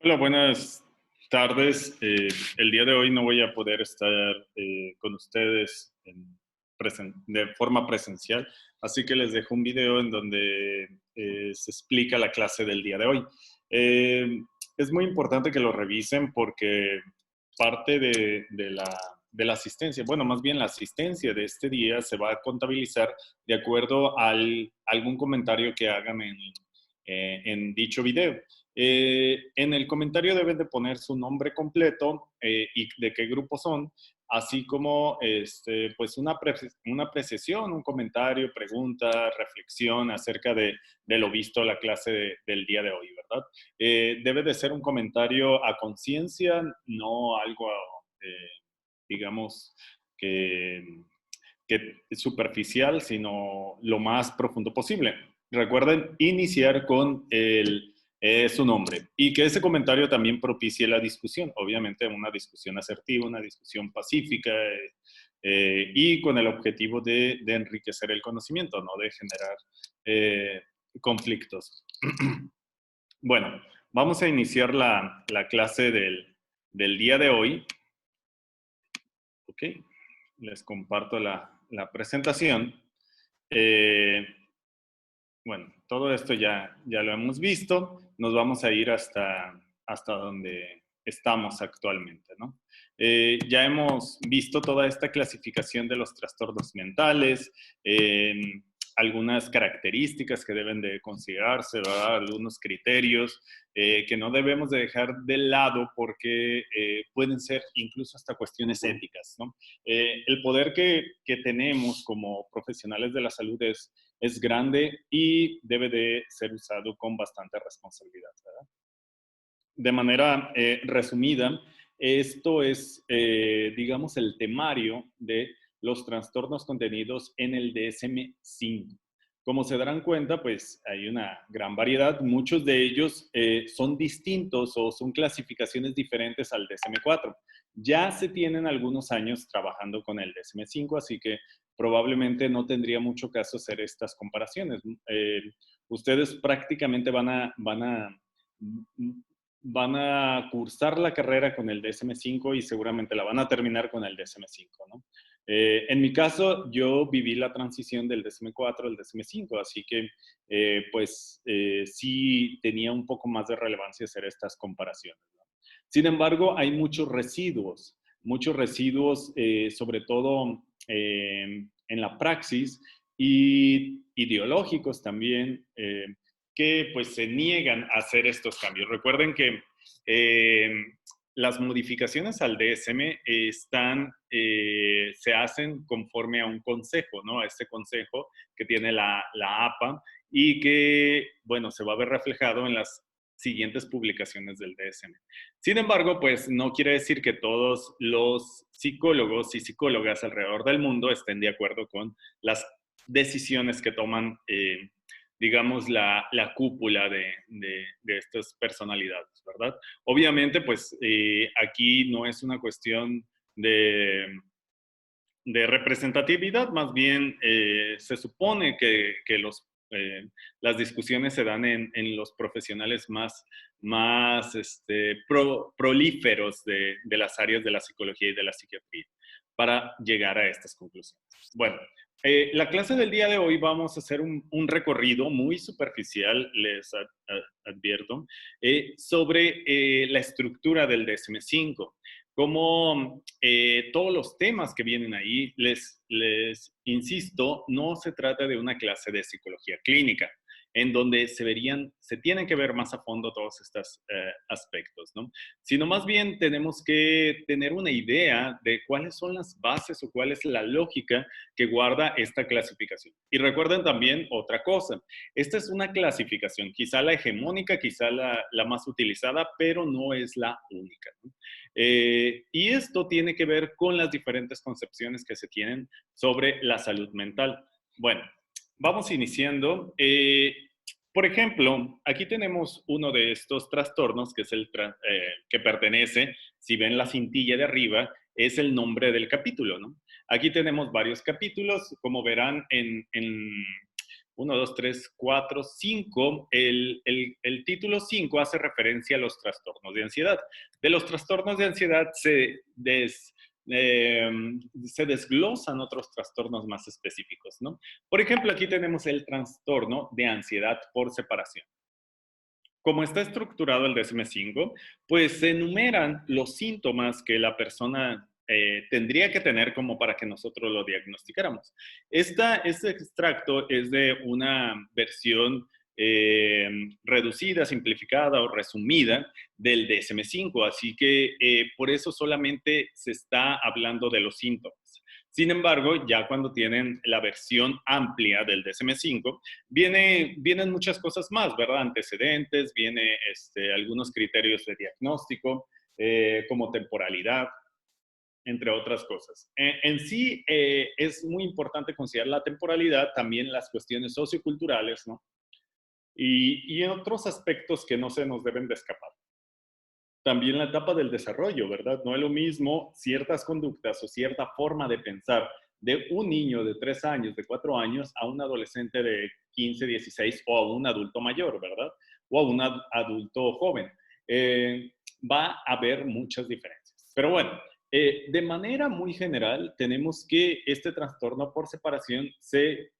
Hola, buenas tardes. El día de hoy no voy a poder estar con ustedes de forma presencial, así que les dejo un video en donde se explica la clase del día de hoy. Eh, es muy importante que lo revisen porque parte de la asistencia, bueno, más bien la asistencia de este día se va a contabilizar de acuerdo a algún comentario que hagan en dicho video. En el comentario deben de poner su nombre completo y de qué grupo son, así como pues una apreciación, un comentario, pregunta, reflexión acerca de lo visto en la clase del día de hoy, ¿verdad? Debe de ser un comentario a conciencia, no algo, digamos, que, que superficial, sino lo más profundo posible. Recuerden iniciar con su nombre y que ese comentario también propicie la discusión, obviamente una discusión asertiva, una discusión pacífica y con el objetivo de enriquecer el conocimiento, no de generar eh, conflictos. Bueno, vamos a iniciar la clase del día de hoy. Ok, les comparto la presentación. Eh, bueno, todo esto ya lo hemos visto. Nos vamos a ir hasta donde estamos actualmente, ¿no? Ya hemos visto toda esta clasificación de los trastornos mentales, algunas características que deben de considerarse, ¿verdad? Algunos criterios que no debemos de dejar de lado porque pueden ser incluso hasta cuestiones éticas, ¿no? El poder que tenemos como profesionales de la salud es grande y debe de ser usado con bastante responsabilidad, ¿verdad? De manera resumida, esto es, digamos, el temario de los trastornos contenidos en el DSM-5. Como se darán cuenta, pues hay una gran variedad. Muchos de ellos son distintos o son clasificaciones diferentes al DSM-4. Ya se tienen algunos años trabajando con el DSM-5, así que probablemente no tendría mucho caso hacer estas comparaciones. Ustedes prácticamente van a cursar la carrera con el DSM-5 y seguramente la van a terminar con el DSM-5, ¿no? En mi caso, yo viví la transición del DSM-4 al DSM-5, así que sí tenía un poco más de relevancia hacer estas comparaciones, ¿no? Sin embargo, hay muchos residuos sobre todo en la praxis y ideológicos también, que pues se niegan a hacer estos cambios. Recuerden que eh, las modificaciones al DSM se hacen conforme a un consejo, ¿no? A este consejo que tiene la APA y que, bueno, se va a ver reflejado en las siguientes publicaciones del DSM. Sin embargo, pues no quiere decir que todos los psicólogos y psicólogas alrededor del mundo estén de acuerdo con las decisiones que toman digamos, la cúpula de estas personalidades, ¿verdad? Obviamente, pues aquí no es una cuestión de representatividad, más bien se supone que las discusiones se dan en los profesionales más prolíferos de las áreas de la psicología y de la psiquiatría para llegar a estas conclusiones. Bueno, la clase del día de hoy vamos a hacer un recorrido muy superficial, les advierto, sobre la estructura del DSM-5. Como todos los temas que vienen ahí, les insisto, no se trata de una clase de psicología clínica, en donde se tienen que ver más a fondo todos estos aspectos, ¿no? Sino más bien tenemos que tener una idea de cuáles son las bases o cuál es la lógica que guarda esta clasificación. Y recuerden también otra cosa, esta es una clasificación, quizá la hegemónica, quizá la más utilizada, pero no es la única, ¿no? Y esto tiene que ver con las diferentes concepciones que se tienen sobre la salud mental. Bueno, vamos iniciando. Por ejemplo, aquí tenemos uno de estos trastornos que es que pertenece, si ven la cintilla de arriba, es el nombre del capítulo, ¿no? Aquí tenemos varios capítulos, como verán en 1, 2, 3, 4, 5. El título 5 hace referencia a los trastornos de ansiedad. De los trastornos de ansiedad se desglosan otros trastornos más específicos, ¿no? Por ejemplo, aquí tenemos el trastorno de ansiedad por separación. Como está estructurado el DSM-5, pues se enumeran los síntomas que la persona tendría que tener como para que nosotros lo diagnosticáramos. Este extracto es de una versión reducida, simplificada o resumida del DSM-5, así que por eso solamente se está hablando de los síntomas. Sin embargo, ya cuando tienen la versión amplia del DSM-5, vienen muchas cosas más, ¿verdad? Antecedentes, viene algunos criterios de diagnóstico, como temporalidad, entre otras cosas. En sí, es muy importante considerar la temporalidad, también las cuestiones socioculturales, ¿no? Y otros aspectos que no se nos deben de escapar. También la etapa del desarrollo, ¿verdad? No es lo mismo ciertas conductas o cierta forma de pensar de un niño de 3 años, de 4 años, a un adolescente de 15, 16 o a un adulto mayor, ¿verdad? O a un adulto joven. Va a haber muchas diferencias. Pero bueno, de manera muy general, tenemos que este trastorno por separación se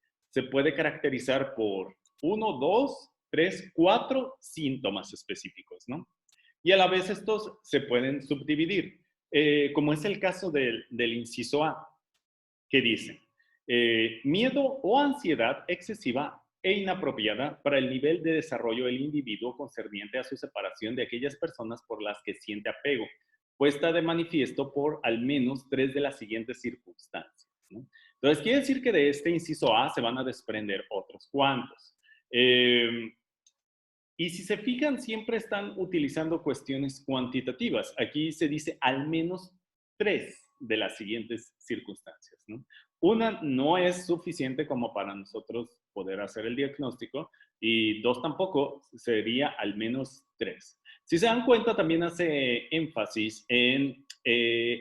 puede caracterizar por 1, 2, 3, 4 síntomas específicos, ¿no? Y a la vez estos se pueden subdividir, como es el caso del inciso A, que dice, miedo o ansiedad excesiva e inapropiada para el nivel de desarrollo del individuo concerniente a su separación de aquellas personas por las que siente apego, puesta de manifiesto por al menos 3 de las siguientes circunstancias, ¿no? Entonces, quiere decir que de este inciso A se van a desprender otros cuantos. Y si se fijan, siempre están utilizando cuestiones cuantitativas. Aquí se dice al menos 3 de las siguientes circunstancias, ¿no? Una no es suficiente como para nosotros poder hacer el diagnóstico y 2 tampoco, sería al menos 3. Si se dan cuenta, también hace énfasis en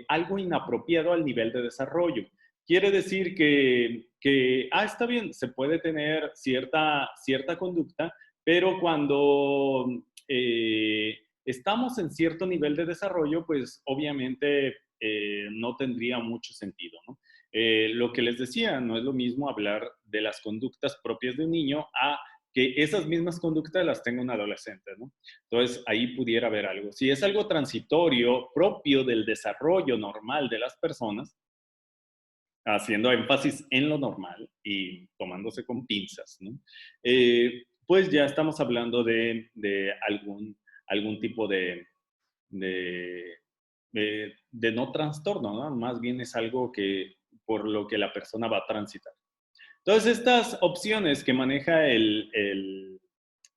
algo inapropiado al nivel de desarrollo. Quiere decir que está bien, se puede tener cierta conducta, pero cuando estamos en cierto nivel de desarrollo, pues obviamente no tendría mucho sentido, ¿no? Lo que les decía, no es lo mismo hablar de las conductas propias de un niño a que esas mismas conductas las tenga un adolescente, ¿no? Entonces, ahí pudiera haber algo. Si es algo transitorio, propio del desarrollo normal de las personas, haciendo énfasis en lo normal y tomándose con pinzas, ¿no? Pues ya estamos hablando de algún tipo de, de no trastorno, ¿no? Más bien es algo que por lo que la persona va a transitar. Entonces, estas opciones que maneja el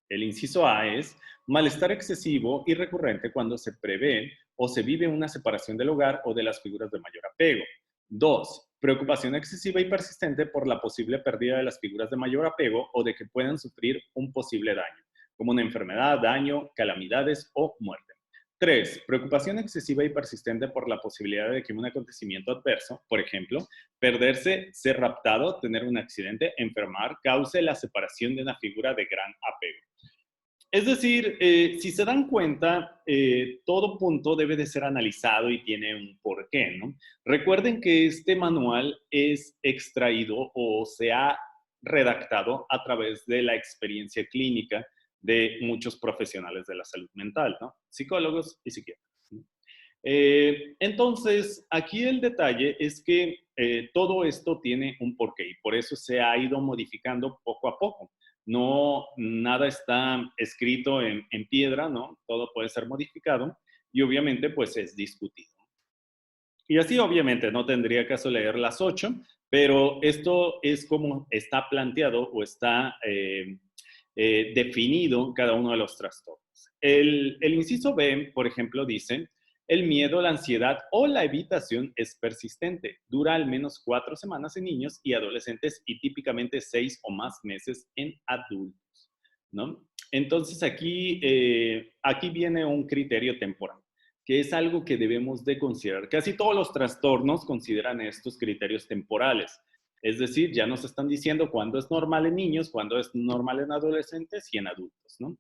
inciso A es malestar excesivo y recurrente cuando se prevé o se vive una separación del hogar o de las figuras de mayor apego. 2. Preocupación excesiva y persistente por la posible pérdida de las figuras de mayor apego o de que puedan sufrir un posible daño, como una enfermedad, daño, calamidades o muerte. 3. Preocupación excesiva y persistente por la posibilidad de que un acontecimiento adverso, por ejemplo, perderse, ser raptado, tener un accidente, enfermar, cause la separación de una figura de gran apego. Es decir, si se dan cuenta, todo punto debe de ser analizado y tiene un porqué, ¿no? Recuerden que este manual es extraído o se ha redactado a través de la experiencia clínica de muchos profesionales de la salud mental, ¿no? Psicólogos y psiquiatras, ¿no? Entonces, aquí el detalle es que todo esto tiene un porqué y por eso se ha ido modificando poco a poco. No, nada está escrito en piedra, ¿no? Todo puede ser modificado y obviamente pues es discutido. Y así obviamente no tendría caso leer las 8, pero esto es como está planteado o está definido cada uno de los trastornos. El inciso B, por ejemplo, dice, el miedo, la ansiedad o la evitación es persistente. Dura al menos 4 semanas en niños y adolescentes y típicamente 6 o más meses en adultos, ¿no? Entonces aquí viene un criterio temporal, que es algo que debemos de considerar. Casi todos los trastornos consideran estos criterios temporales. Es decir, ya nos están diciendo cuándo es normal en niños, cuándo es normal en adolescentes y en adultos, ¿no?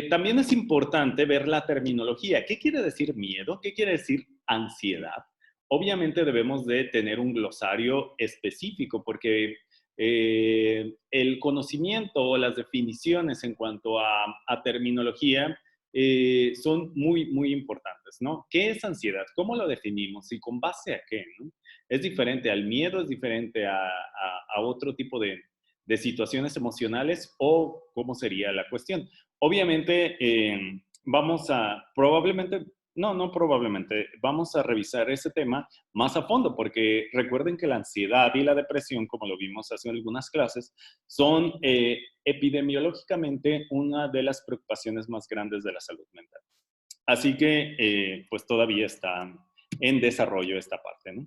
También es importante ver la terminología. ¿Qué quiere decir miedo? ¿Qué quiere decir ansiedad? Obviamente debemos de tener un glosario específico porque el conocimiento o las definiciones en cuanto a terminología son muy, muy importantes, ¿no? ¿Qué es ansiedad? ¿Cómo lo definimos? ¿Y con base a qué? ¿No? Es diferente al miedo, es diferente a otro tipo de situaciones emocionales o cómo sería la cuestión. Obviamente, vamos a, probablemente, no probablemente, vamos a revisar ese tema más a fondo, porque recuerden que la ansiedad y la depresión, como lo vimos hace algunas clases, son epidemiológicamente una de las preocupaciones más grandes de la salud mental. Así que, pues todavía está en desarrollo esta parte, ¿no?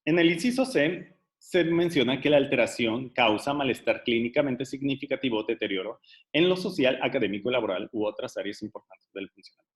En el inciso C, se menciona que la alteración causa malestar clínicamente significativo o deterioro en lo social, académico, laboral u otras áreas importantes del funcionamiento.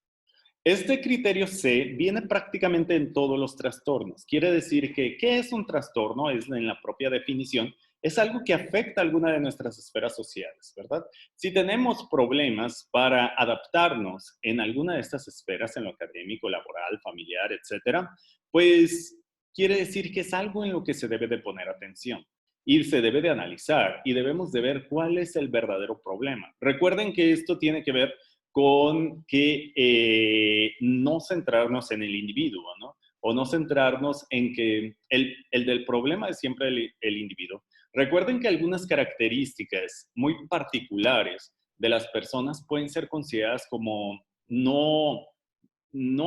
Este criterio C viene prácticamente en todos los trastornos. Quiere decir que, ¿qué es un trastorno? Es en la propia definición, es algo que afecta alguna de nuestras esferas sociales, ¿verdad? Si tenemos problemas para adaptarnos en alguna de estas esferas, en lo académico, laboral, familiar, etcétera, pues quiere decir que es algo en lo que se debe de poner atención y se debe de analizar y debemos de ver cuál es el verdadero problema. Recuerden que esto tiene que ver con que no centrarnos en el individuo, ¿no? O no centrarnos en que el del problema es siempre el individuo. Recuerden que algunas características muy particulares de las personas pueden ser consideradas como no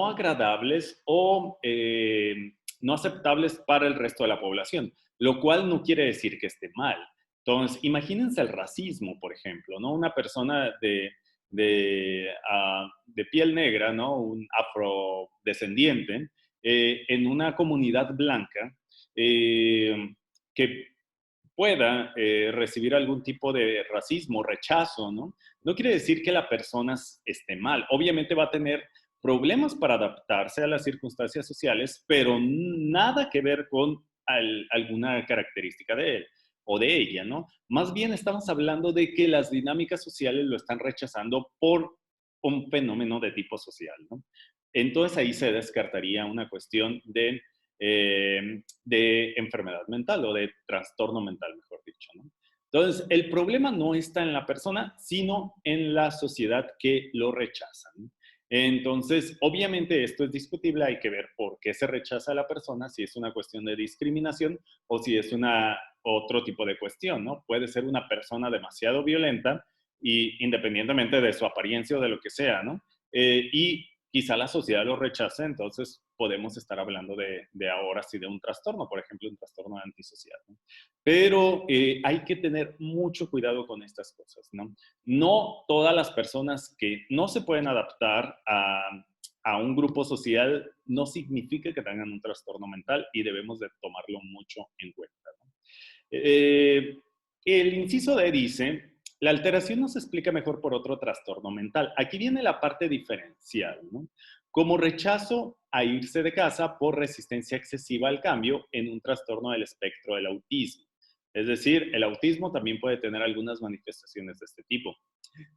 agradables o no aceptables para el resto de la población, lo cual no quiere decir que esté mal. Entonces, imagínense el racismo, por ejemplo, ¿no? Una persona de piel negra, ¿no? Un afrodescendiente, en una comunidad blanca, que pueda recibir algún tipo de racismo, rechazo, ¿no? No quiere decir que la persona esté mal. Obviamente va a tener problemas para adaptarse a las circunstancias sociales, pero nada que ver con alguna característica de él o de ella, ¿no? Más bien estamos hablando de que las dinámicas sociales lo están rechazando por un fenómeno de tipo social, ¿no? Entonces ahí se descartaría una cuestión de enfermedad mental o de trastorno mental, mejor dicho, ¿no? Entonces, el problema no está en la persona, sino en la sociedad que lo rechaza, ¿no? Entonces, obviamente esto es discutible, hay que ver por qué se rechaza a la persona, si es una cuestión de discriminación o si es otro tipo de cuestión, ¿no? Puede ser una persona demasiado violenta y independientemente de su apariencia o de lo que sea, ¿no? Y quizá la sociedad lo rechace, entonces podemos estar hablando de ahora sí de un trastorno, por ejemplo, un trastorno antisocial, ¿no? Pero hay que tener mucho cuidado con estas cosas, ¿no? No todas las personas que no se pueden adaptar a un grupo social no significa que tengan un trastorno mental y debemos de tomarlo mucho en cuenta, ¿no? El inciso D dice, la alteración no se explica mejor por otro trastorno mental. Aquí viene la parte diferencial, ¿no? Como rechazo a irse de casa por resistencia excesiva al cambio en un trastorno del espectro del autismo. Es decir, el autismo también puede tener algunas manifestaciones de este tipo.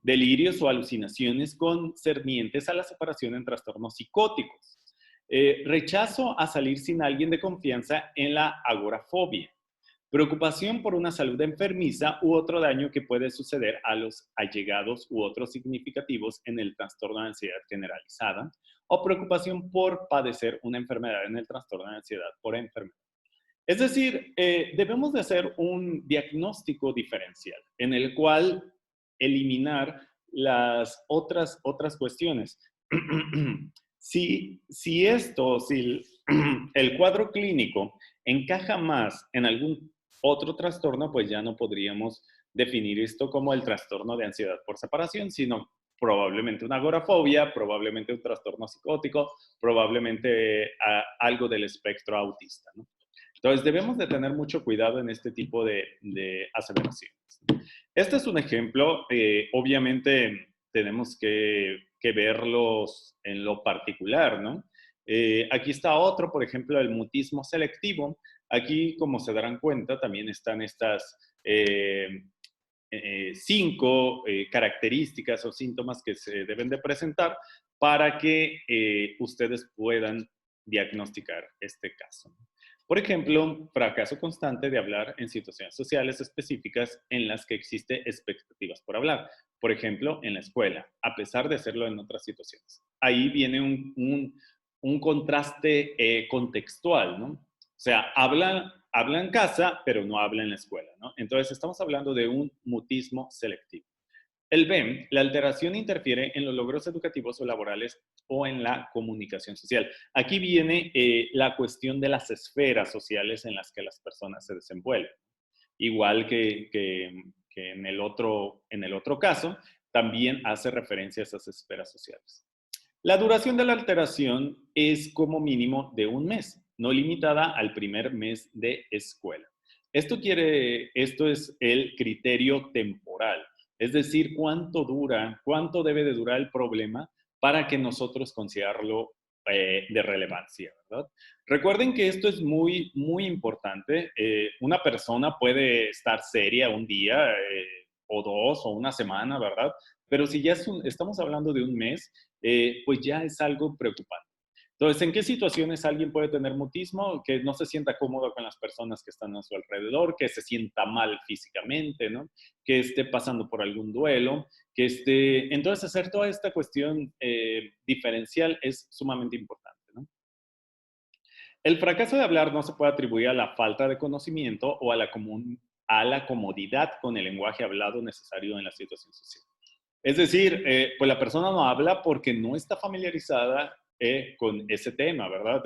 Delirios o alucinaciones concernientes a la separación en trastornos psicóticos. Rechazo a salir sin alguien de confianza en la agorafobia. Preocupación por una salud enfermiza u otro daño que puede suceder a los allegados u otros significativos en el trastorno de ansiedad generalizada, o preocupación por padecer una enfermedad en el trastorno de ansiedad por enfermedad. Es decir, debemos de hacer un diagnóstico diferencial en el cual eliminar las otras cuestiones. Si el cuadro clínico encaja más en algún otro trastorno, pues ya no podríamos definir esto como el trastorno de ansiedad por separación, sino probablemente una agorafobia, probablemente un trastorno psicótico, probablemente algo del espectro autista, ¿no? Entonces, debemos de tener mucho cuidado en este tipo de aseveraciones. Este es un ejemplo. Obviamente, tenemos que verlos en lo particular, ¿no? Aquí está otro, por ejemplo, el mutismo selectivo. Aquí, como se darán cuenta, también están estas 5 características o síntomas que se deben de presentar para que ustedes puedan diagnosticar este caso. Por ejemplo, fracaso constante de hablar en situaciones sociales específicas en las que existe expectativas por hablar. Por ejemplo, en la escuela, a pesar de hacerlo en otras situaciones. Ahí viene un contraste contextual, ¿no? O sea, habla en casa, pero no habla en la escuela, ¿no? Entonces, estamos hablando de un mutismo selectivo. El B, la alteración interfiere en los logros educativos o laborales o en la comunicación social. Aquí viene la cuestión de las esferas sociales en las que las personas se desenvuelven. Igual que en el otro caso, también hace referencia a esas esferas sociales. La duración de la alteración es como mínimo de un mes, no limitada al primer mes de escuela. Esto es el criterio temporal, es decir, cuánto debe de durar el problema para que nosotros considerarlo de relevancia, ¿verdad? Recuerden que esto es muy, muy importante. Una persona puede estar seria un día o dos o una semana, ¿verdad? Pero si ya estamos hablando de un mes, pues ya es algo preocupante. Entonces, ¿en qué situaciones alguien puede tener mutismo? Que no se sienta cómodo con las personas que están a su alrededor, que se sienta mal físicamente, ¿no? Que esté pasando por algún duelo, que esté... Entonces, hacer toda esta cuestión diferencial es sumamente importante, ¿no? El fracaso de hablar no se puede atribuir a la falta de conocimiento o a la comodidad con el lenguaje hablado necesario en la situación social. Es decir, pues la persona no habla porque no está familiarizada con ese tema, ¿verdad?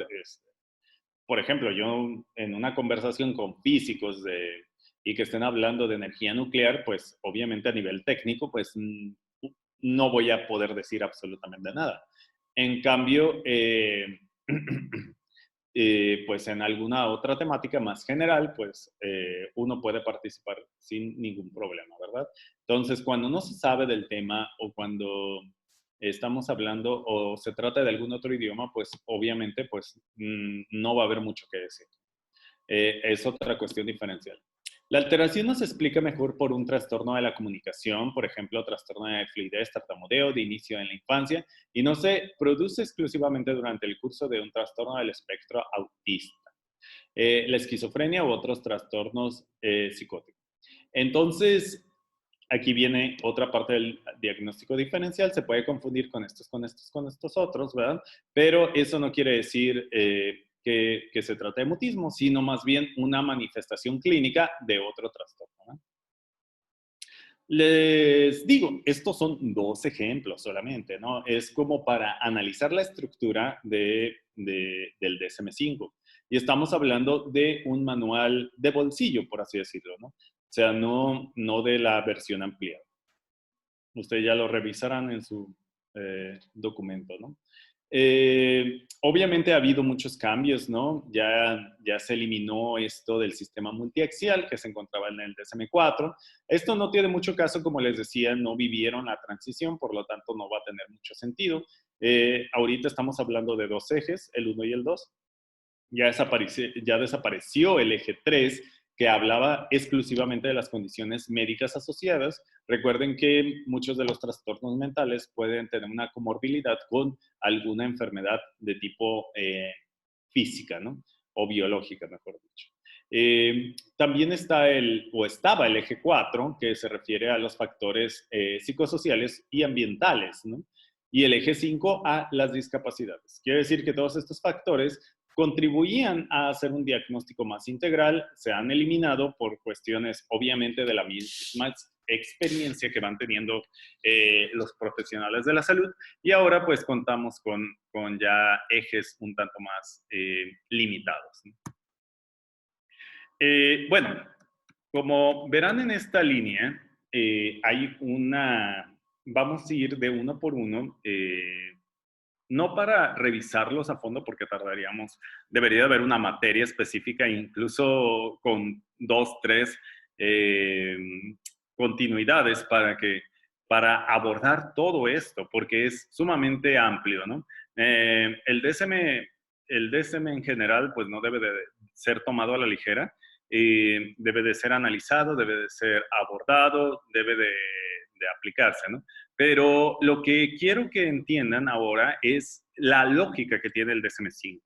Por ejemplo, yo en una conversación con físicos y que estén hablando de energía nuclear, pues obviamente a nivel técnico, pues no voy a poder decir absolutamente nada. En cambio, pues en alguna otra temática más general, pues uno puede participar sin ningún problema, ¿verdad? Entonces, cuando no se sabe del tema o cuando estamos hablando o se trata de algún otro idioma, pues obviamente pues no va a haber mucho que decir. Es otra cuestión diferencial. La alteración no se explica mejor por un trastorno de la comunicación, por ejemplo, trastorno de fluidez, tartamudeo, de inicio en la infancia, y no se produce exclusivamente durante el curso de un trastorno del espectro autista, la esquizofrenia u otros trastornos psicóticos. Entonces, aquí viene otra parte del diagnóstico diferencial, se puede confundir con estos otros, ¿verdad? Pero eso no quiere decir que se trata de mutismo, sino más bien una manifestación clínica de otro trastorno, ¿no? Les digo, estos son 2 ejemplos solamente, ¿no? Es como para analizar la estructura del DSM-5. Y estamos hablando de un manual de bolsillo, por así decirlo, ¿no? O sea, no de la versión ampliada. Ustedes ya lo revisarán en su documento, ¿no? Obviamente ha habido muchos cambios, ¿no? Ya se eliminó esto del sistema multiaxial que se encontraba en el DSM-4. Esto no tiene mucho caso, como les decía, no vivieron la transición, por lo tanto no va a tener mucho sentido. Ahorita estamos hablando de 2 ejes, el 1 y el 2. Ya desapareció el eje 3, que hablaba exclusivamente de las condiciones médicas asociadas. Recuerden que muchos de los trastornos mentales pueden tener una comorbilidad con alguna enfermedad de tipo física, ¿no? O biológica, mejor dicho. También estaba el eje 4, que se refiere a los factores psicosociales y ambientales, ¿no? Y el eje 5 a las discapacidades. Quiere decir que todos estos factores contribuían a hacer un diagnóstico más integral, se han eliminado por cuestiones obviamente de la misma experiencia que van teniendo los profesionales de la salud, y ahora pues contamos con ya ejes un tanto más limitados, ¿no? Bueno, como verán en esta línea, vamos a ir de uno por uno, no para revisarlos a fondo porque debería haber una materia específica, incluso con 2, 3 continuidades para abordar todo esto, porque es sumamente amplio, ¿no? El DSM en general, pues no debe de ser tomado a la ligera, debe de ser analizado, debe de ser abordado, debe de aplicarse, ¿no? Pero lo que quiero que entiendan ahora es la lógica que tiene el DSM-5.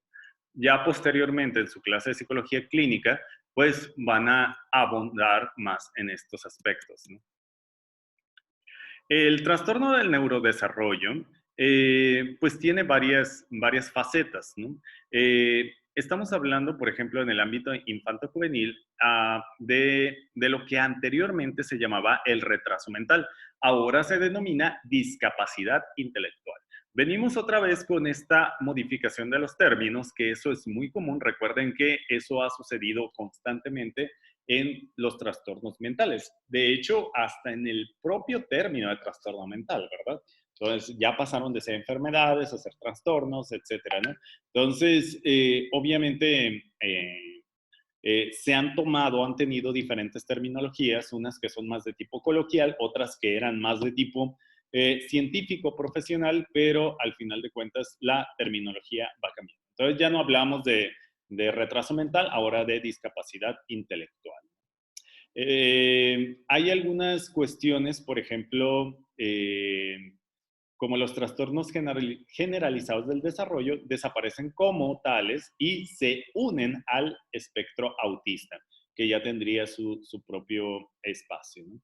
Ya posteriormente en su clase de psicología clínica, pues van a abundar más en estos aspectos, ¿no? El trastorno del neurodesarrollo, pues tiene varias facetas, ¿no? Estamos hablando, por ejemplo, en el ámbito infanto-juvenil, de lo que anteriormente se llamaba el retraso mental. Ahora se denomina discapacidad intelectual. Venimos otra vez con esta modificación de los términos, que eso es muy común. Recuerden que eso ha sucedido constantemente en los trastornos mentales. De hecho, hasta en el propio término de trastorno mental, ¿verdad? Entonces, ya pasaron de ser enfermedades a ser trastornos, etcétera, ¿no? Entonces, obviamente, se han tomado, han tenido diferentes terminologías, unas que son más de tipo coloquial, otras que eran más de tipo científico, profesional, pero al final de cuentas la terminología va cambiando. Entonces ya no hablamos de retraso mental, ahora de discapacidad intelectual. Hay algunas cuestiones, por ejemplo, como los trastornos generalizados del desarrollo, desaparecen como tales y se unen al espectro autista, que ya tendría su propio espacio, ¿no?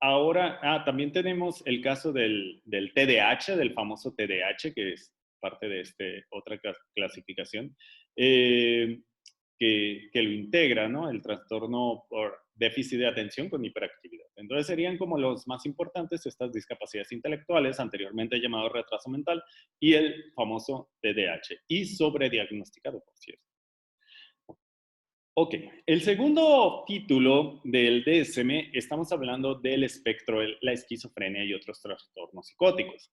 Ahora, también tenemos el caso del TDAH, del famoso TDAH, que es parte de otra clasificación, que lo integra, ¿no? El trastorno por déficit de atención con hiperactividad. Entonces serían como los más importantes estas discapacidades intelectuales, anteriormente llamado retraso mental, y el famoso TDAH, y sobrediagnosticado, por cierto. Ok, el segundo título del DSM, estamos hablando del espectro, la esquizofrenia y otros trastornos psicóticos.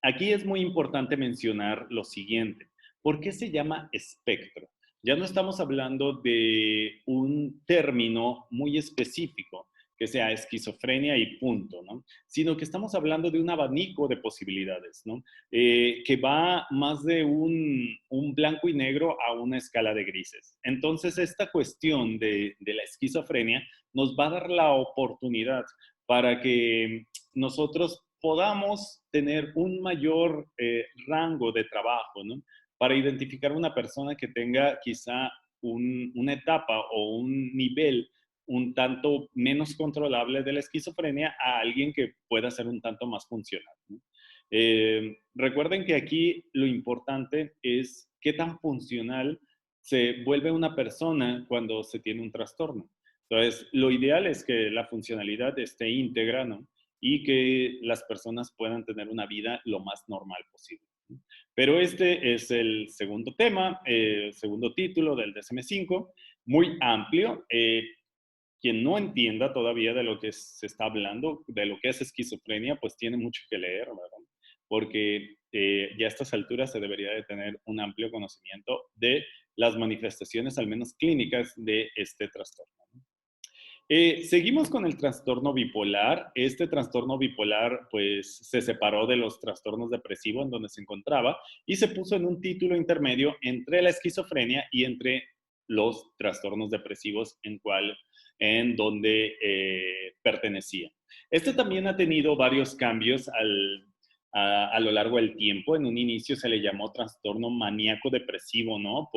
Aquí es muy importante mencionar lo siguiente. ¿Por qué se llama espectro? Ya no estamos hablando de un término muy específico, que sea esquizofrenia y punto, ¿no? Sino que estamos hablando de un abanico de posibilidades, ¿no? Que va más de un blanco y negro a una escala de grises. Entonces, esta cuestión de la esquizofrenia nos va a dar la oportunidad para que nosotros podamos tener un mayor rango de trabajo, ¿no? Para identificar una persona que tenga quizá una etapa o un nivel un tanto menos controlable de la esquizofrenia a alguien que pueda ser un tanto más funcional, ¿no? Recuerden que aquí lo importante es qué tan funcional se vuelve una persona cuando se tiene un trastorno. Entonces, lo ideal es que la funcionalidad esté íntegra, ¿no? Y que las personas puedan tener una vida lo más normal posible. Pero este es el segundo tema, el segundo título del DSM-5, muy amplio. Quien no entienda todavía de lo que se está hablando, de lo que es esquizofrenia, pues tiene mucho que leer, ¿verdad? Porque ya a estas alturas se debería de tener un amplio conocimiento de las manifestaciones, al menos clínicas, de este trastorno. Seguimos con el trastorno bipolar. Este trastorno bipolar, pues, se separó de los trastornos depresivos en donde se encontraba y se puso en un título intermedio entre la esquizofrenia y entre los trastornos depresivos en donde pertenecía. Este también ha tenido varios cambios a lo largo del tiempo. En un inicio se le llamó trastorno maníaco depresivo, ¿no?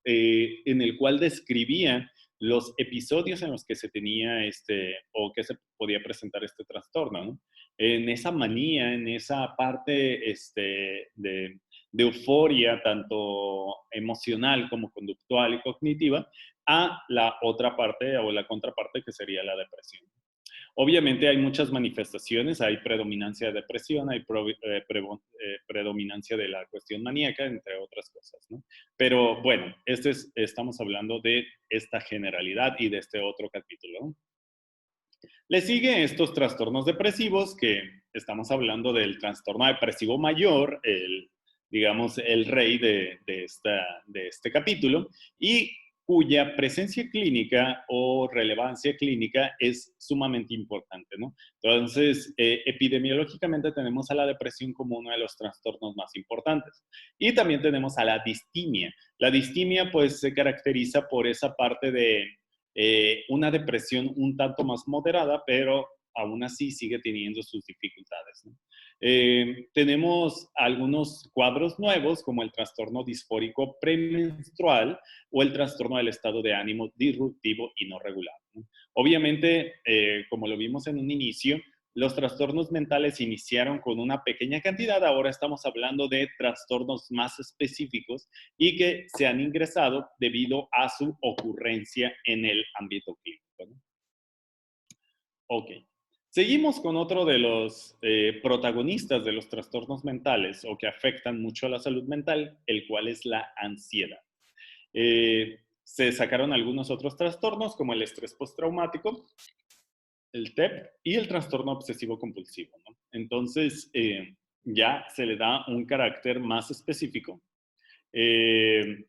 En el cual describía los episodios en los que se tenía o que se podía presentar este trastorno, ¿no? En esa manía, en esa parte de euforia, tanto emocional como conductual y cognitiva, a la otra parte o la contraparte que sería la depresión. Obviamente hay muchas manifestaciones, hay predominancia de depresión, hay predominancia de la cuestión maníaca, entre otras cosas, ¿no? Pero bueno, estamos hablando de esta generalidad y de este otro capítulo, ¿no? Le sigue estos trastornos depresivos, que estamos hablando del trastorno depresivo mayor, digamos, el rey de este capítulo, y cuya presencia clínica o relevancia clínica es sumamente importante, ¿no? Entonces, epidemiológicamente tenemos a la depresión como uno de los trastornos más importantes. Y también tenemos a la distimia. La distimia, pues, se caracteriza por esa parte de una depresión un tanto más moderada, pero aún así sigue teniendo sus dificultades, ¿no? Tenemos algunos cuadros nuevos, como el trastorno disfórico premenstrual o el trastorno del estado de ánimo disruptivo y no regular, ¿no? Obviamente, como lo vimos en un inicio, los trastornos mentales iniciaron con una pequeña cantidad, ahora estamos hablando de trastornos más específicos y que se han ingresado debido a su ocurrencia en el ámbito clínico, ¿no? Ok. Seguimos con otro de los protagonistas de los trastornos mentales o que afectan mucho a la salud mental, el cual es la ansiedad. Se sacaron algunos otros trastornos como el estrés postraumático, el TEP y el trastorno obsesivo compulsivo, ¿no? Entonces, ya se le da un carácter más específico eh,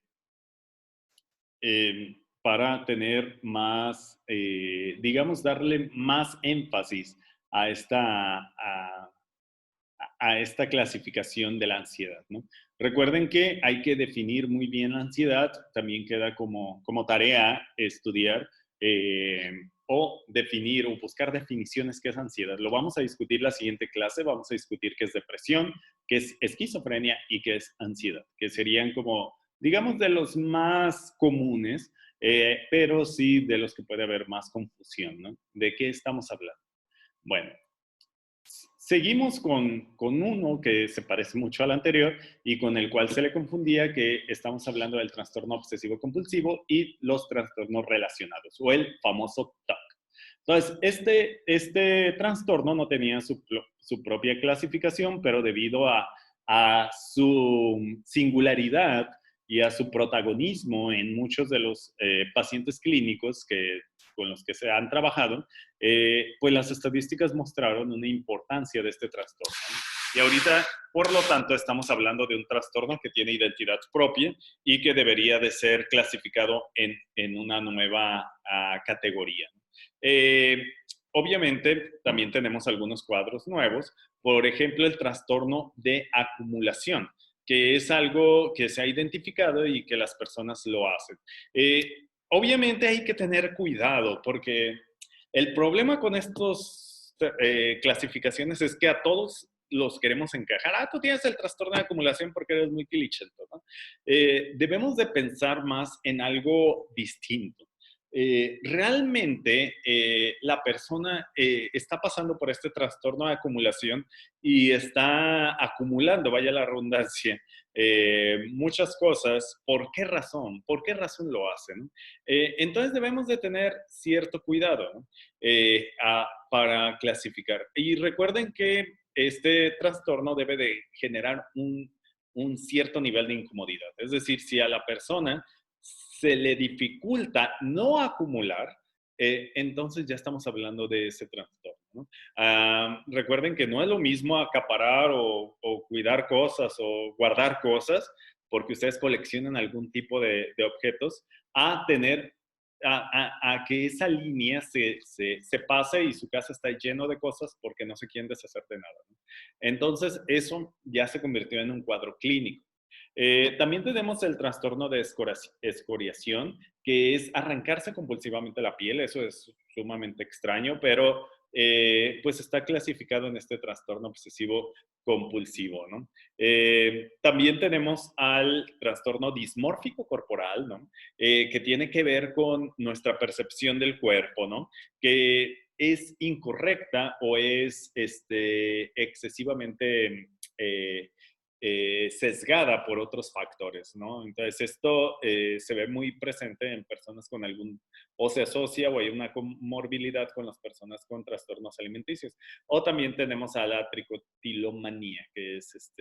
para tener más, digamos, darle más énfasis a esta clasificación de la ansiedad, ¿no? Recuerden que hay que definir muy bien la ansiedad, también queda como tarea estudiar o definir o buscar definiciones qué es ansiedad. Lo vamos a discutir la siguiente clase, vamos a discutir qué es depresión, qué es esquizofrenia y qué es ansiedad, que serían como, digamos, de los más comunes, pero sí de los que puede haber más confusión, ¿no? ¿De qué estamos hablando? Bueno, seguimos con uno que se parece mucho al anterior y con el cual se le confundía, que estamos hablando del trastorno obsesivo compulsivo y los trastornos relacionados o el famoso TOC. Entonces, este trastorno no tenía su propia clasificación, pero debido a su singularidad y a su protagonismo en muchos de los pacientes clínicos con los que se han trabajado, pues las estadísticas mostraron una importancia de este trastorno, ¿no? Y ahorita, por lo tanto, estamos hablando de un trastorno que tiene identidad propia y que debería de ser clasificado en una nueva categoría. Eh, Obviamente, también tenemos algunos cuadros nuevos, por ejemplo, el trastorno de acumulación, que es algo que se ha identificado y que las personas lo hacen. Obviamente hay que tener cuidado porque el problema con estas clasificaciones es que a todos los queremos encajar. Ah, tú tienes el trastorno de acumulación porque eres muy quilichento, ¿no? Debemos de pensar más en algo distinto. Realmente la persona está pasando por este trastorno de acumulación y está acumulando, vaya la redundancia, muchas cosas. ¿Por qué razón? ¿Por qué razón lo hacen? Entonces debemos de tener cierto cuidado, ¿no? Para clasificar. Y recuerden que este trastorno debe de generar un cierto nivel de incomodidad. Es decir, si a la persona se le dificulta no acumular, entonces ya estamos hablando de ese trastorno, ¿no? Recuerden que no es lo mismo acaparar o cuidar cosas o guardar cosas porque ustedes coleccionan algún tipo de objetos, a tener a que esa línea se pase y su casa está lleno de cosas porque no se quieren deshacer de nada, ¿no? Entonces, eso ya se convirtió en un cuadro clínico. También tenemos el trastorno de escoriación, que es arrancarse compulsivamente la piel. Eso es sumamente extraño, pero pues está clasificado en este trastorno obsesivo compulsivo, ¿no? También tenemos al trastorno dismórfico corporal, ¿no? Que tiene que ver con nuestra percepción del cuerpo, ¿no? Que es incorrecta o es excesivamente sesgada por otros factores, ¿no? Entonces, esto se ve muy presente en personas con algún, o se asocia o hay una comorbilidad con las personas con trastornos alimenticios. O también tenemos a la tricotilomanía, que es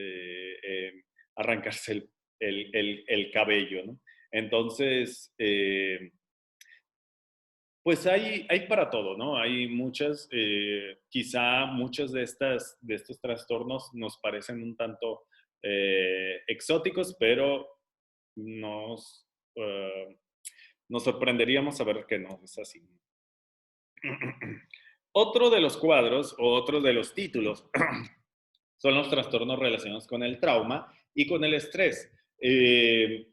arrancarse el cabello, ¿no? Entonces, pues hay para todo, ¿no? Hay muchas, quizá muchos de estos trastornos nos parecen un tanto exóticos, pero nos, nos sorprenderíamos saber que no es así. Otro de los cuadros o otro de los títulos son los trastornos relacionados con el trauma y con el estrés.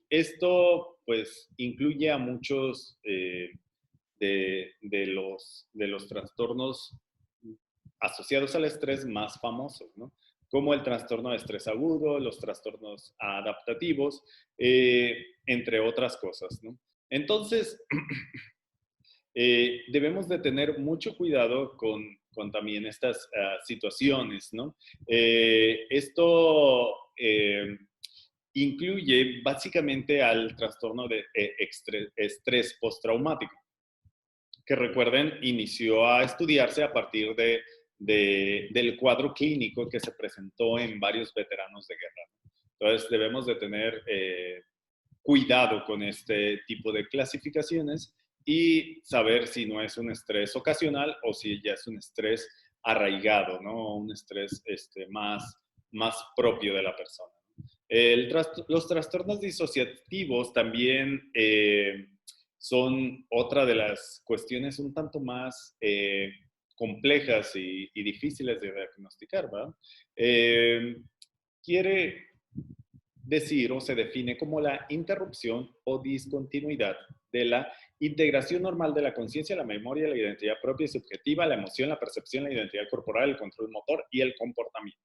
Esto pues incluye a muchos de los trastornos asociados al estrés más famosos, ¿no? Como el trastorno de estrés agudo, los trastornos adaptativos, entre otras cosas, ¿no? Entonces, debemos de tener mucho cuidado con también estas situaciones, ¿no? Esto incluye básicamente al trastorno de estrés postraumático, que recuerden, inició a estudiarse a partir del cuadro clínico que se presentó en varios veteranos de guerra. Entonces, debemos de tener cuidado con este tipo de clasificaciones y saber si no es un estrés ocasional o si ya es un estrés arraigado, ¿no? Un estrés más propio de la persona. Los trastornos disociativos también son otra de las cuestiones un tanto más complejas y difíciles de diagnosticar, ¿verdad? Quiere decir o se define como la interrupción o discontinuidad de la integración normal de la conciencia, la memoria, la identidad propia y subjetiva, la emoción, la percepción, la identidad corporal, el control motor y el comportamiento.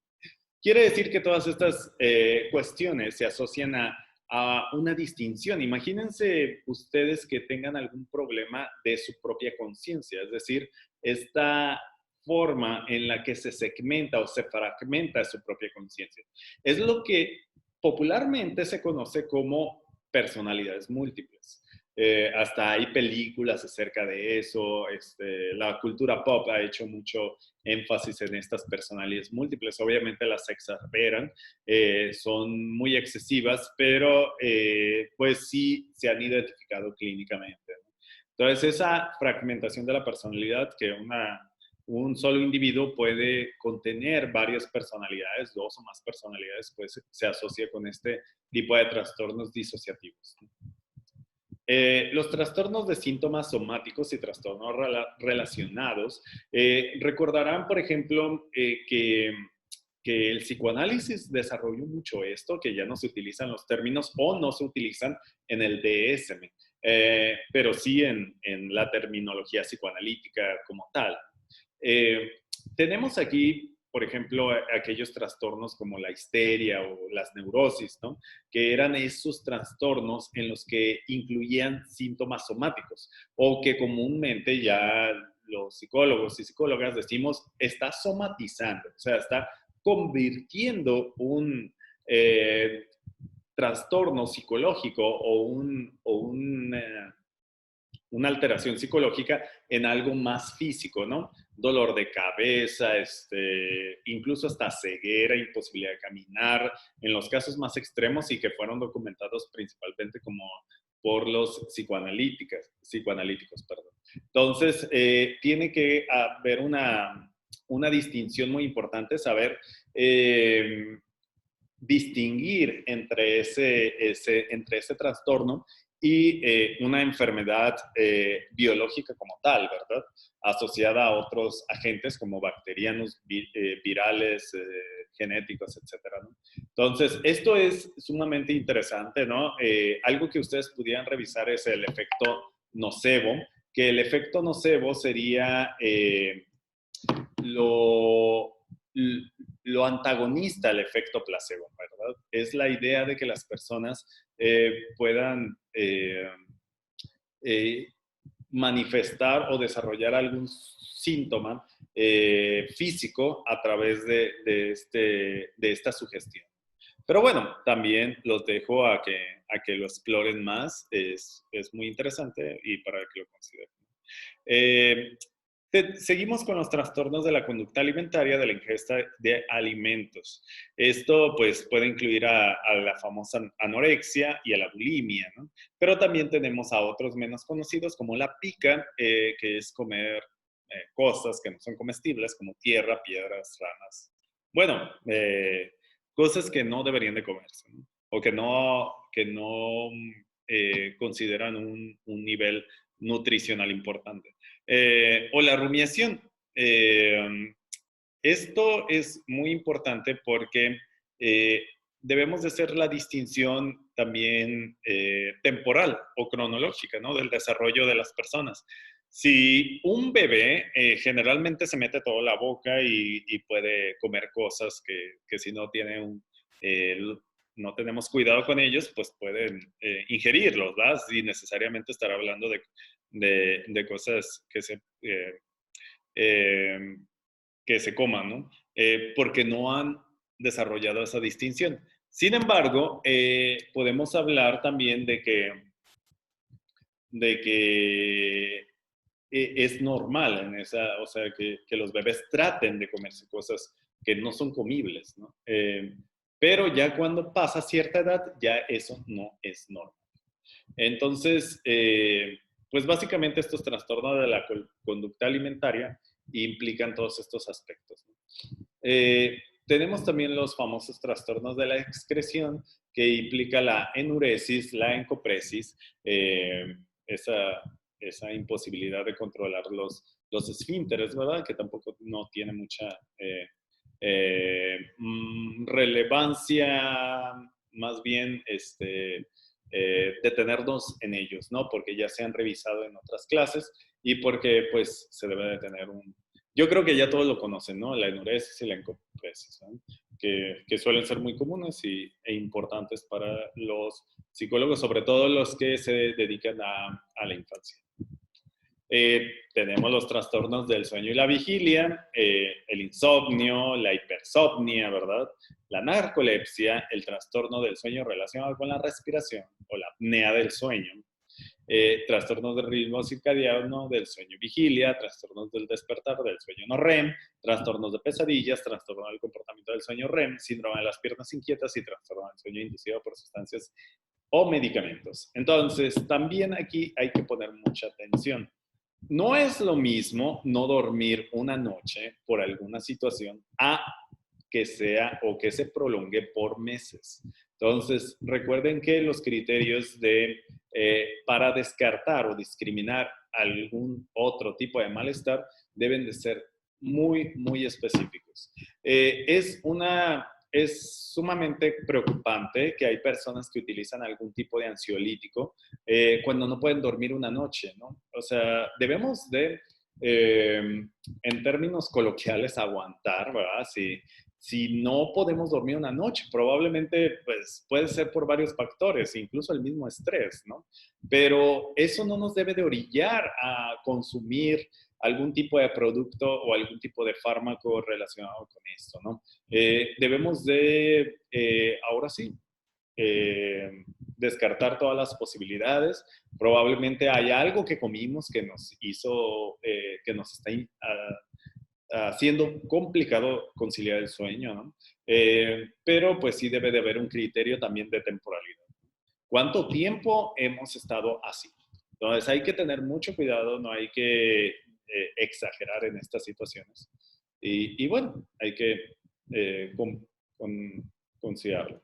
Quiere decir que todas estas cuestiones se asocian a una distinción. Imagínense ustedes que tengan algún problema de su propia conciencia, es decir, esta forma en la que se segmenta o se fragmenta su propia conciencia. Es lo que popularmente se conoce como personalidades múltiples. Hasta hay películas acerca de eso. La cultura pop ha hecho mucho énfasis en estas personalidades múltiples. Obviamente las exacerban, son muy excesivas, pero pues sí se han identificado clínicamente, ¿no? Entonces esa fragmentación de la personalidad que un solo individuo puede contener varias personalidades, dos o más personalidades, pues se asocia con este tipo de trastornos disociativos. Los trastornos de síntomas somáticos y trastornos relacionados, recordarán, por ejemplo, que el psicoanálisis desarrolló mucho esto, que ya no se utilizan los términos o no se utilizan en el DSM, pero sí en la terminología psicoanalítica como tal. Eh, Tenemos aquí, por ejemplo, aquellos trastornos como la histeria o las neurosis, ¿no? Que eran esos trastornos en los que incluían síntomas somáticos o que comúnmente ya los psicólogos y psicólogas decimos está somatizando, o sea, está convirtiendo un trastorno psicológico una alteración psicológica en algo más físico, ¿no? Dolor de cabeza, incluso hasta ceguera, imposibilidad de caminar, en los casos más extremos y que fueron documentados principalmente como por los psicoanalíticos, perdón. Entonces, tiene que haber una distinción muy importante, saber distinguir entre ese trastorno y una enfermedad biológica como tal, ¿verdad? Asociada a otros agentes como bacterianos, virales, genéticos, etcétera, ¿no? Entonces, esto es sumamente interesante, ¿no? Algo que ustedes pudieran revisar es el efecto nocebo, que el efecto nocebo sería lo, lo antagonista al efecto placebo, ¿verdad? Es la idea de que las personas puedan eh, manifestar o desarrollar algún síntoma físico a través de esta sugestión. Pero bueno, también los dejo a que lo exploren más, es muy interesante y para que lo consideren. Eh, Seguimos con los trastornos de la conducta alimentaria de la ingesta de alimentos. Esto pues puede incluir a la famosa anorexia y a la bulimia, ¿no? Pero también tenemos a otros menos conocidos como la pica, que es comer cosas que no son comestibles como tierra, piedras, ranas. Bueno, cosas que no deberían de comerse, ¿no? O que no consideran un nivel nutricional importante. O la rumiación. Esto es muy importante porque debemos de hacer la distinción también temporal o cronológica, ¿no? Del desarrollo de las personas. Si un bebé generalmente se mete toda la boca y puede comer cosas que si no tiene no tenemos cuidado con ellos, pues pueden ingerirlos, ¿verdad? Sin necesariamente estar hablando de cosas eh, que se coman, ¿no? Porque no han desarrollado esa distinción. Sin embargo, podemos hablar también de que es normal en esa, o sea, que los bebés traten de comerse cosas que no son comibles, ¿no? Pero ya cuando pasa cierta edad, ya eso no es normal. Entonces, pues básicamente estos trastornos de la conducta alimentaria implican todos estos aspectos, ¿no? Tenemos también los famosos trastornos de la excreción, que implica la enuresis, la encopresis, esa, esa imposibilidad de controlar los esfínteres, ¿verdad? Que tampoco no tiene mucha relevancia, más bien detenernos en ellos, ¿no? Porque ya se han revisado en otras clases y porque pues se debe de tener yo creo que ya todos lo conocen, ¿no? La enuresis y la encopresis, ¿no? Que suelen ser muy comunes e importantes para los psicólogos, sobre todo los que se dedican a la infancia. Tenemos los trastornos del sueño y la vigilia, el insomnio, la hipersomnia, ¿verdad? La narcolepsia, el trastorno del sueño relacionado con la respiración o la apnea del sueño, trastornos del ritmo circadiano del sueño vigilia, trastornos del despertar del sueño no REM, trastornos de pesadillas, trastorno del comportamiento del sueño REM, síndrome de las piernas inquietas y trastorno del sueño inducido por sustancias o medicamentos. Entonces, también aquí hay que poner mucha atención. No es lo mismo no dormir una noche por alguna situación a que sea o que se prolongue por meses. Entonces, recuerden que los criterios para descartar o discriminar algún otro tipo de malestar deben de ser muy, muy específicos. Es sumamente preocupante que hay personas que utilizan algún tipo de ansiolítico cuando no pueden dormir una noche, ¿no? O sea, debemos de, en términos coloquiales, aguantar, ¿verdad? Si no podemos dormir una noche, probablemente pues, puede ser por varios factores, incluso el mismo estrés, ¿no? Pero eso no nos debe de orillar a consumir algún tipo de producto o algún tipo de fármaco relacionado con esto, ¿no? Debemos de, ahora sí, descartar todas las posibilidades. Probablemente hay algo que comimos que nos hizo, que nos está haciendo complicado conciliar el sueño, ¿no? Pero pues sí debe de haber un criterio también de temporalidad. ¿Cuánto tiempo hemos estado así? Entonces hay que tener mucho cuidado, no hay que exagerar en estas situaciones. Y bueno, hay que considerarlo.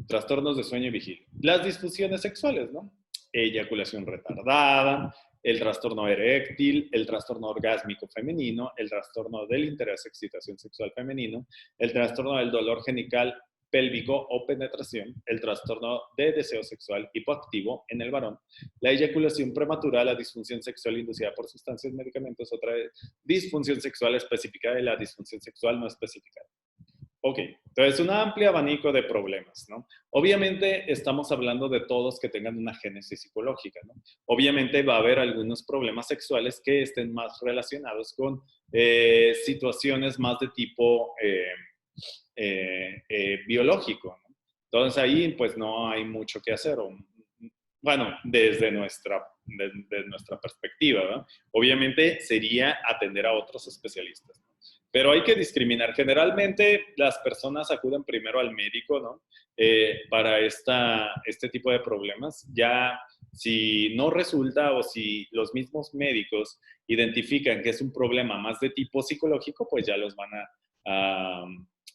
Trastornos de sueño y vigilia. Las disfunciones sexuales, ¿no? Eyaculación retardada, el trastorno eréctil, el trastorno orgásmico femenino, el trastorno del interés, excitación sexual femenino, el trastorno del dolor genital pélvico o penetración, el trastorno de deseo sexual hipoactivo en el varón, la eyaculación prematura, la disfunción sexual inducida por sustancias, medicamentos, otra disfunción sexual específica de la disfunción sexual no especificada. Ok, entonces un amplio abanico de problemas, ¿no? Obviamente estamos hablando de todos que tengan una génesis psicológica, ¿no? Obviamente va a haber algunos problemas sexuales que estén más relacionados con situaciones más de tipo biológico, ¿no? Entonces ahí pues no hay mucho que hacer, bueno, desde nuestra perspectiva, ¿no? Obviamente sería atender a otros especialistas, ¿no? Pero hay que discriminar. Generalmente las personas acuden primero al médico, ¿no? Para este tipo de problemas. Ya si no resulta o si los mismos médicos identifican que es un problema más de tipo psicológico, pues ya los van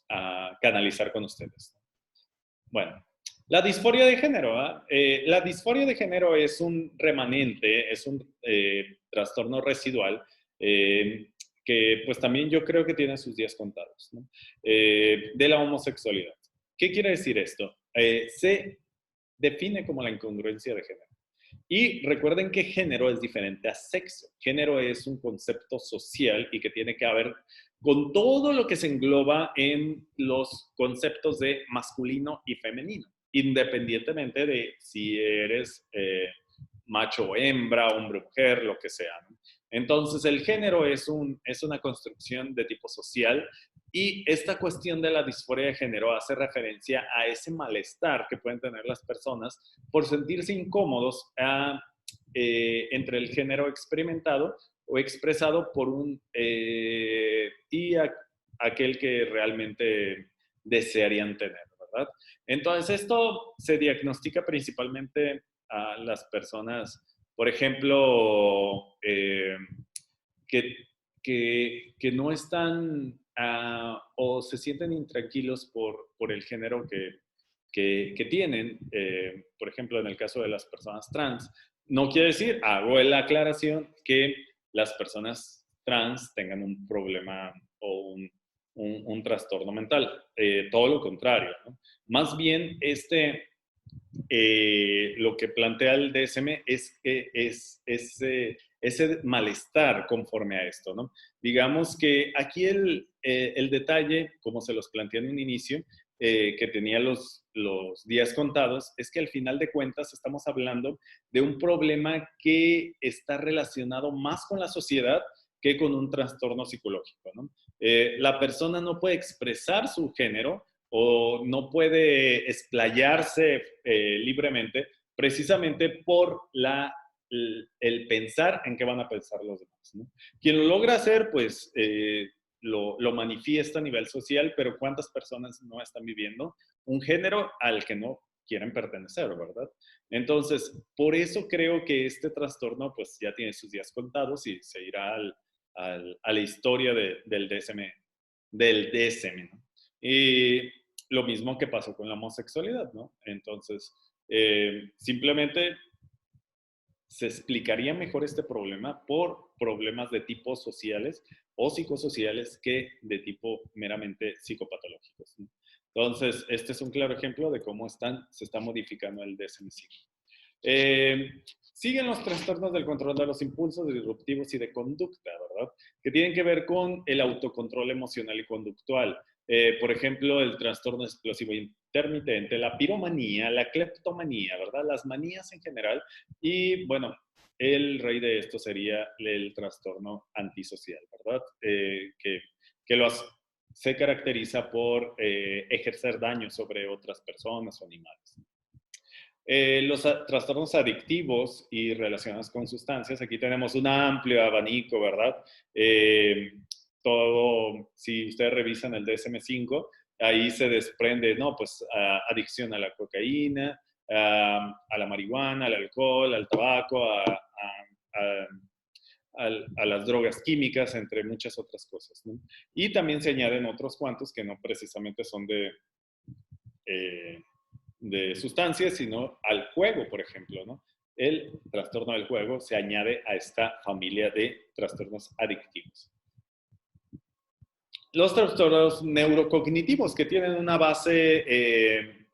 a canalizar con ustedes. Bueno, La disforia de género, ¿ah? La disforia de género es un remanente, es un trastorno residual eh, que pues también yo creo que tiene sus días contados, ¿no? De la homosexualidad. ¿Qué quiere decir esto? Se define como la incongruencia de género. Y recuerden que género es diferente a sexo. Género es un concepto social y que tiene que ver con todo lo que se engloba en los conceptos de masculino y femenino, independientemente de si eres macho o hembra, hombre o mujer, lo que sea, ¿no? Entonces, el género es una construcción de tipo social y esta cuestión de la disforia de género hace referencia a ese malestar que pueden tener las personas por sentirse incómodos entre el género experimentado o expresado por aquel que realmente desearían tener, ¿verdad? Entonces, esto se diagnostica principalmente a las personas, por ejemplo, que, que no están o se sienten intranquilos por el género que tienen. Por ejemplo, en el caso de las personas trans, no quiere decir, hago la aclaración, que las personas trans tengan un problema o un trastorno mental. Todo lo contrario, ¿no? Más bien, lo que plantea el DSM es que es ese malestar conforme a esto, ¿no? Digamos que aquí el detalle, como se los planteé en un inicio, que tenía los días contados, es que al final de cuentas estamos hablando de un problema que está relacionado más con la sociedad que con un trastorno psicológico, ¿no? La persona no puede expresar su género o no puede explayarse libremente precisamente por el pensar en qué van a pensar los demás, ¿no? Quien lo logra hacer, pues lo manifiesta a nivel social, pero ¿cuántas personas no están viviendo un género al que no quieren pertenecer, ¿verdad? Entonces, por eso creo que este trastorno pues ya tiene sus días contados y se irá a la historia del DSM, ¿no? Y lo mismo que pasó con la homosexualidad, ¿no? Entonces, simplemente se explicaría mejor este problema por problemas de tipo sociales o psicosociales que de tipo meramente psicopatológicos, ¿no? Entonces, este es un claro ejemplo de cómo se está modificando el DSM-5. Siguen los trastornos del control de los impulsos disruptivos y de conducta, ¿verdad? Que tienen que ver con el autocontrol emocional y conductual. Por ejemplo, el trastorno explosivo intermitente, la piromanía, la cleptomanía, ¿verdad? Las manías en general. Y bueno, el rey de esto sería el trastorno antisocial, ¿verdad? Que se caracteriza por ejercer daño sobre otras personas o animales. Los trastornos adictivos y relacionados con sustancias, aquí tenemos un amplio abanico, ¿verdad? Todo, si ustedes revisan el DSM-5, ahí se desprende, no, pues adicción a la cocaína, a la marihuana, al alcohol, al tabaco, a las drogas químicas, entre muchas otras cosas, ¿no? Y también se añaden otros cuantos que no precisamente son eh, de sustancias, sino al juego, por ejemplo, ¿no? El trastorno del juego se añade a esta familia de trastornos adictivos. Los trastornos neurocognitivos que tienen una base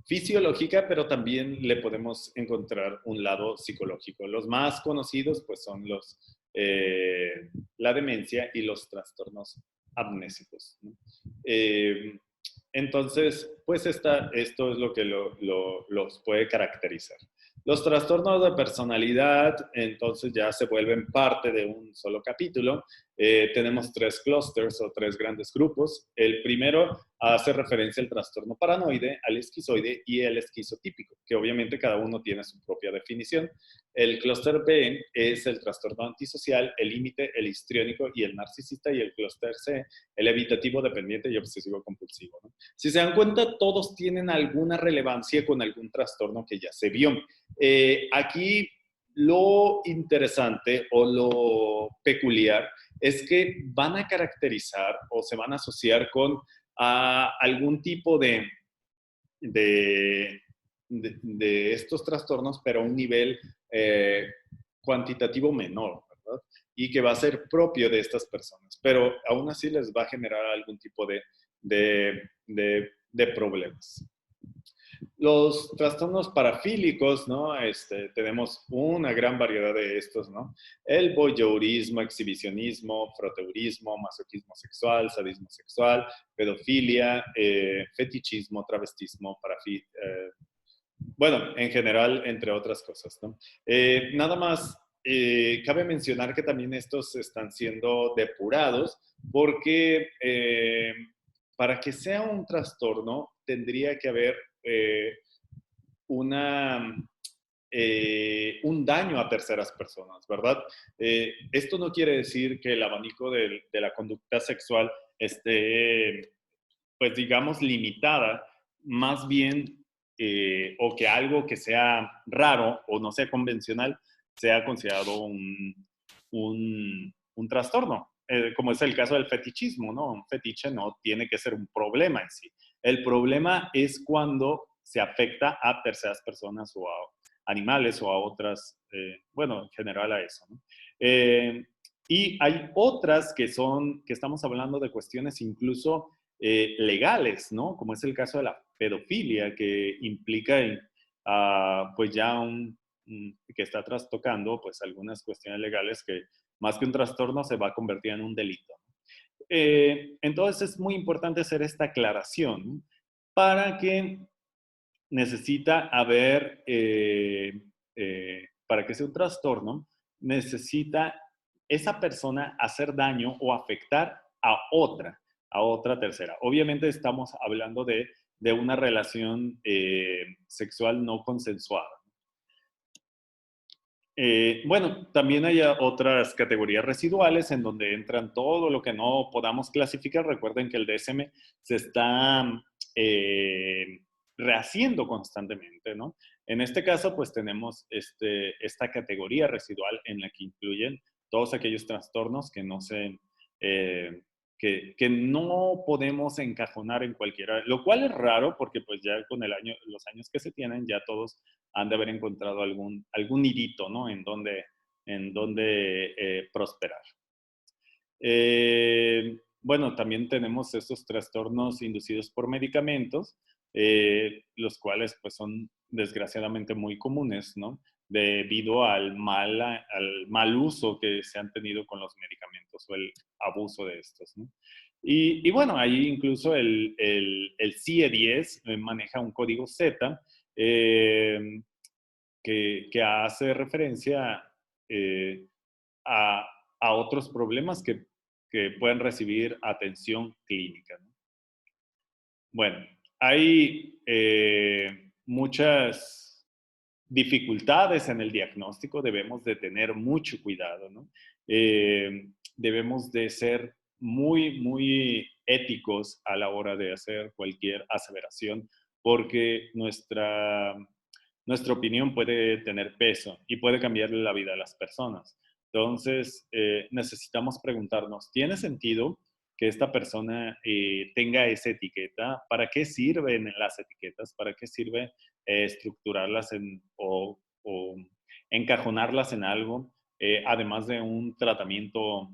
fisiológica, pero también le podemos encontrar un lado psicológico. Los más conocidos pues son la demencia y los trastornos amnésicos, ¿no? Entonces, pues esto es lo que los puede caracterizar. Los trastornos de personalidad, entonces ya se vuelven parte de un solo capítulo. Tenemos tres clusters o tres grandes grupos. El primero hace referencia al trastorno paranoide, al esquizoide y el esquizotípico, que obviamente cada uno tiene su propia definición. El clúster B es el trastorno antisocial, el límite, el histriónico y el narcisista, y el clúster C, el evitativo, dependiente y obsesivo compulsivo, ¿no? Si se dan cuenta, todos tienen alguna relevancia con algún trastorno que ya se vio. Aquí lo interesante o lo peculiar es que van a caracterizar o se van a asociar con algún tipo de, de estos trastornos, pero a un nivel cuantitativo menor, ¿verdad? Y que va a ser propio de estas personas, pero aún así les va a generar algún tipo de problemas. Los trastornos parafílicos, ¿no? Tenemos una gran variedad de estos, ¿no? El voyeurismo, exhibicionismo, froteurismo, masoquismo sexual, sadismo sexual, pedofilia, fetichismo, travestismo, bueno, en general, entre otras cosas, ¿no? Nada más, cabe mencionar que también estos están siendo depurados porque para que sea un trastorno tendría que haber eh, una, un daño a terceras personas, ¿verdad? Esto no quiere decir que el abanico de la conducta sexual esté, pues digamos, limitada, más bien, o que algo que sea raro o no sea convencional sea considerado un trastorno, como es el caso del fetichismo, ¿no? Un fetiche no tiene que ser un problema en sí. El problema es cuando se afecta a terceras personas o a animales o a otras, bueno, en general a eso, ¿no? Y hay otras que estamos hablando de cuestiones incluso legales, ¿no? Como es el caso de la pedofilia, que implica pues ya que está trastocando pues algunas cuestiones legales que más que un trastorno se va a convertir en un delito. Entonces es muy importante hacer esta aclaración para que necesita haber, para que sea un trastorno, necesita esa persona hacer daño o afectar a otra tercera. Obviamente estamos hablando de una relación sexual no consensuada. Bueno, también hay otras categorías residuales en donde entran todo lo que no podamos clasificar. Recuerden que el DSM se está eh, rehaciendo constantemente, ¿no? En este caso, pues tenemos esta categoría residual en la que incluyen todos aquellos trastornos que no se, que no podemos encajonar en cualquiera, lo cual es raro porque pues ya con los años que se tienen, ya todos han de haber encontrado algún nidito, ¿no? En donde prosperar. Bueno, también tenemos estos trastornos inducidos por medicamentos, los cuales pues son desgraciadamente muy comunes, ¿no? Debido al mal uso que se han tenido con los medicamentos o el abuso de estos, ¿no? Y bueno, ahí incluso el CIE-10 maneja un código Z eh, que hace referencia eh, a, a, otros problemas que pueden recibir atención clínica, ¿no? Bueno, hay muchas dificultades en el diagnóstico, debemos de tener mucho cuidado, ¿no? Debemos de ser muy éticos a la hora de hacer cualquier aseveración, porque nuestra opinión puede tener peso y puede cambiarle la vida a las personas. Entonces, necesitamos preguntarnos, ¿tiene sentido que esta persona tenga esa etiqueta? ¿Para qué sirven las etiquetas? ¿Para qué sirve estructurarlas o encajonarlas en algo? Además de un tratamiento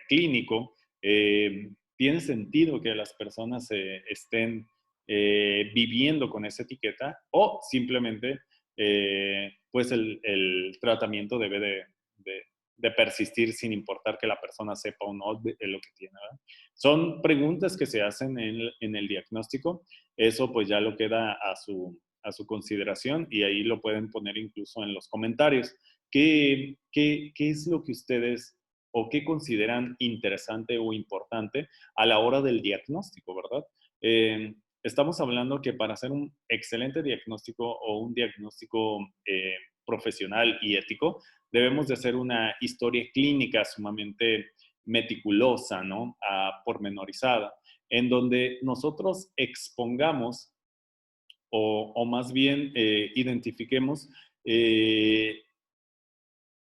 clínico, ¿tiene sentido que las personas estén viviendo con esa etiqueta o simplemente pues el tratamiento debe de persistir sin importar que la persona sepa o no de lo que tiene, ¿verdad? Son preguntas que se hacen en el diagnóstico, eso pues ya lo queda a su consideración y ahí lo pueden poner incluso en los comentarios. ¿Qué es lo que ustedes o qué consideran interesante o importante a la hora del diagnóstico, ¿verdad? Estamos hablando que para hacer un excelente diagnóstico o un diagnóstico profesional y ético, debemos de hacer una historia clínica sumamente meticulosa, ¿no? Pormenorizada, en donde nosotros expongamos o más bien identifiquemos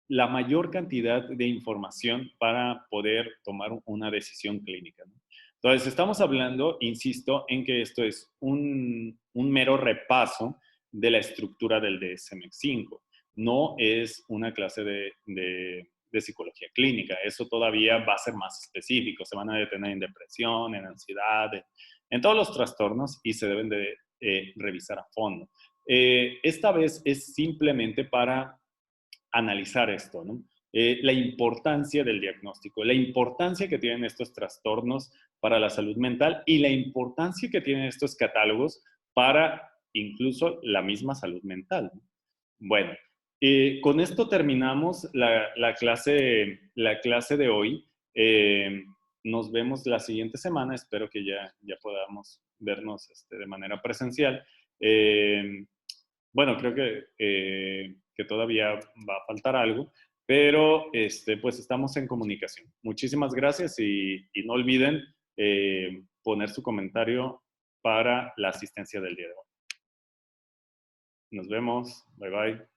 la mayor cantidad de información para poder tomar una decisión clínica, ¿no? Entonces, estamos hablando, insisto, en que esto es un mero repaso de la estructura del DSM-5. No es una clase de psicología clínica. Eso todavía va a ser más específico. Se van a detener en depresión, en ansiedad, en todos los trastornos y se deben de revisar a fondo. Esta vez es simplemente para analizar esto, ¿no? La importancia del diagnóstico, la importancia que tienen estos trastornos para la salud mental y la importancia que tienen estos catálogos para incluso la misma salud mental. Bueno, con esto terminamos la clase de hoy. Nos vemos la siguiente semana. Espero que ya podamos vernos de manera presencial. Bueno, creo que todavía va a faltar algo, pero pues estamos en comunicación. Muchísimas gracias y no olviden poner su comentario para la asistencia del día de hoy. Nos vemos. Bye bye.